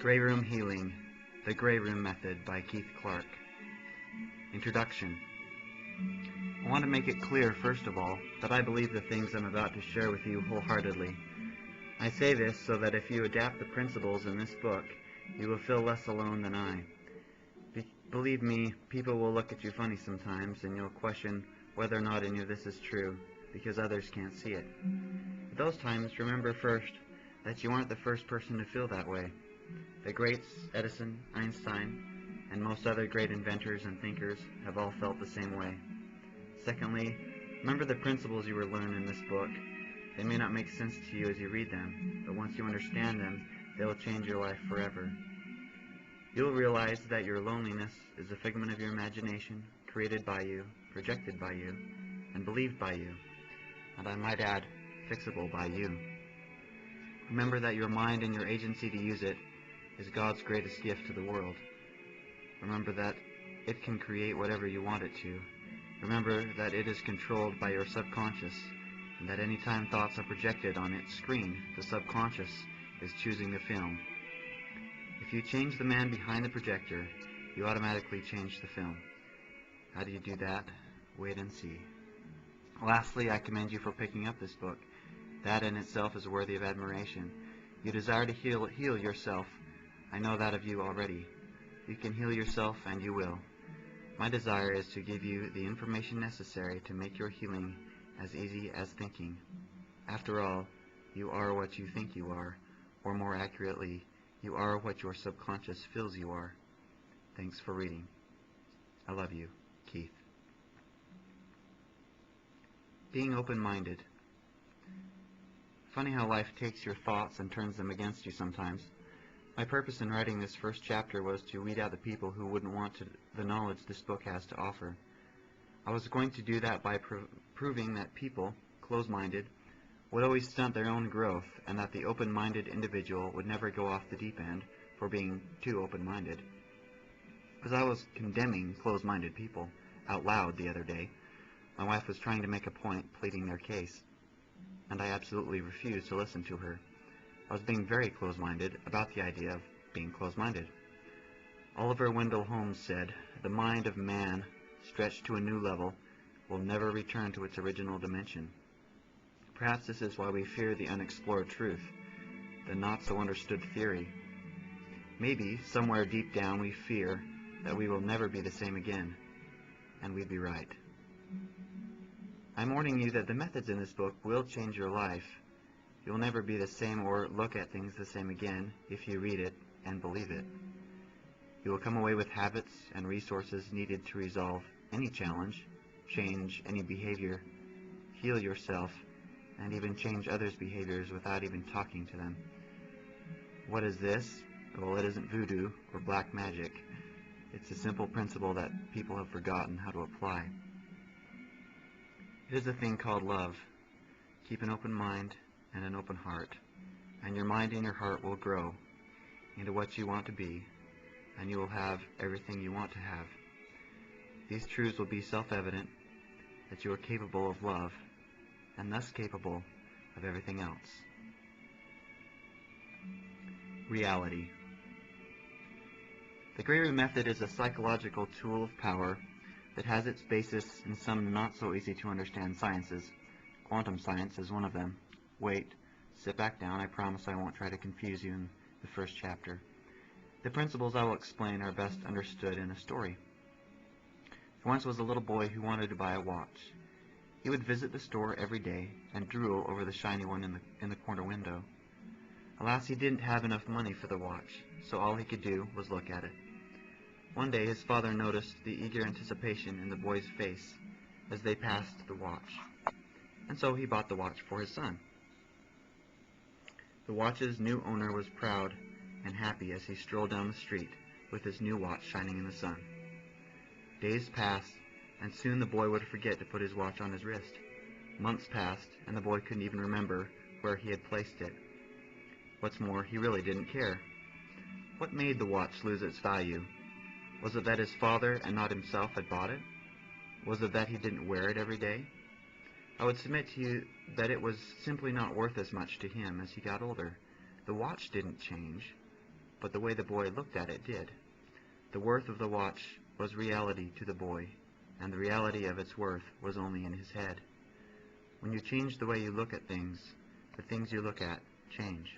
Grey Room Healing, The Grey Room Method by Keith Clark. Introduction. I want to make it clear, first of all, that I believe the things I'm about to share with you wholeheartedly. I say this so that if you adapt the principles in this book, you will feel less alone than I. Believe me, people will look at you funny sometimes, and you'll question whether or not any of this is true, because others can't see it. At those times, remember first that you aren't the first person to feel that way. The greats, Edison, Einstein, and most other great inventors and thinkers have all felt the same way. Secondly, remember the principles you will learn in this book. They may not make sense to you as you read them, but once you understand them, they will change your life forever. You will realize that your loneliness is a figment of your imagination, created by you, projected by you, and believed by you, and I might add, fixable by you. Remember that your mind and your agency to use it is God's greatest gift to the world. Remember that it can create whatever you want it to. Remember that it is controlled by your subconscious, and that any time thoughts are projected on its screen, the subconscious is choosing the film. If you change the man behind the projector, you automatically change the film. How do you do that? Wait and see. Lastly, I commend you for picking up this book. That in itself is worthy of admiration. You desire to heal yourself. I know that of you already. You can heal yourself, and you will. My desire is to give you the information necessary to make your healing as easy as thinking. After all, you are what you think you are, or more accurately, you are what your subconscious feels you are. Thanks for reading. I love you, Keith. Being open-minded. Funny how life takes your thoughts and turns them against you sometimes. My purpose in writing this first chapter was to weed out the people who wouldn't want the knowledge this book has to offer. I was going to do that by proving that people, closed-minded, would always stunt their own growth, and that the open-minded individual would never go off the deep end for being too open-minded. As I was condemning closed-minded people out loud the other day, my wife was trying to make a point pleading their case, and I absolutely refused to listen to her. I was being very close-minded about the idea of being close-minded. Oliver Wendell Holmes said, "The mind of man, stretched to a new level, will never return to its original dimension." Perhaps this is why we fear the unexplored truth, the not-so-understood theory. Maybe, somewhere deep down, we fear that we will never be the same again, and we'd be right. I'm warning you that the methods in this book will change your life. You'll never be the same or look at things the same again if you read it and believe it. You will come away with habits and resources needed to resolve any challenge, change any behavior, heal yourself, and even change others' behaviors without even talking to them. What is this? Well, it isn't voodoo or black magic. It's a simple principle that people have forgotten how to apply. It is a thing called love. Keep an open mind and an open heart, and your mind and your heart will grow into what you want to be, and you will have everything you want to have. These truths will be self-evident, that you are capable of love, and thus capable of everything else. Reality. The Grey Room Method is a psychological tool of power that has its basis in some not-so-easy-to-understand sciences. Quantum science is one of them. Wait, sit back down. I promise I won't try to confuse you in the first chapter. The principles I will explain are best understood in a story. There once was a little boy who wanted to buy a watch. He would visit the store every day and drool over the shiny one in the corner window. Alas, he didn't have enough money for the watch, so all he could do was look at it. One day his father noticed the eager anticipation in the boy's face as they passed the watch, and so he bought the watch for his son. The watch's new owner was proud and happy as he strolled down the street with his new watch shining in the sun. Days passed, and soon the boy would forget to put his watch on his wrist. Months passed, and the boy couldn't even remember where he had placed it. What's more, he really didn't care. What made the watch lose its value? Was it that his father and not himself had bought it? Was it that he didn't wear it every day? I would submit to you that it was simply not worth as much to him as he got older. The watch didn't change. but the way the boy looked at it did. The worth of the watch was reality to the boy, and the reality of its worth was only in his head. When you change the way you look at things, the things you look at change.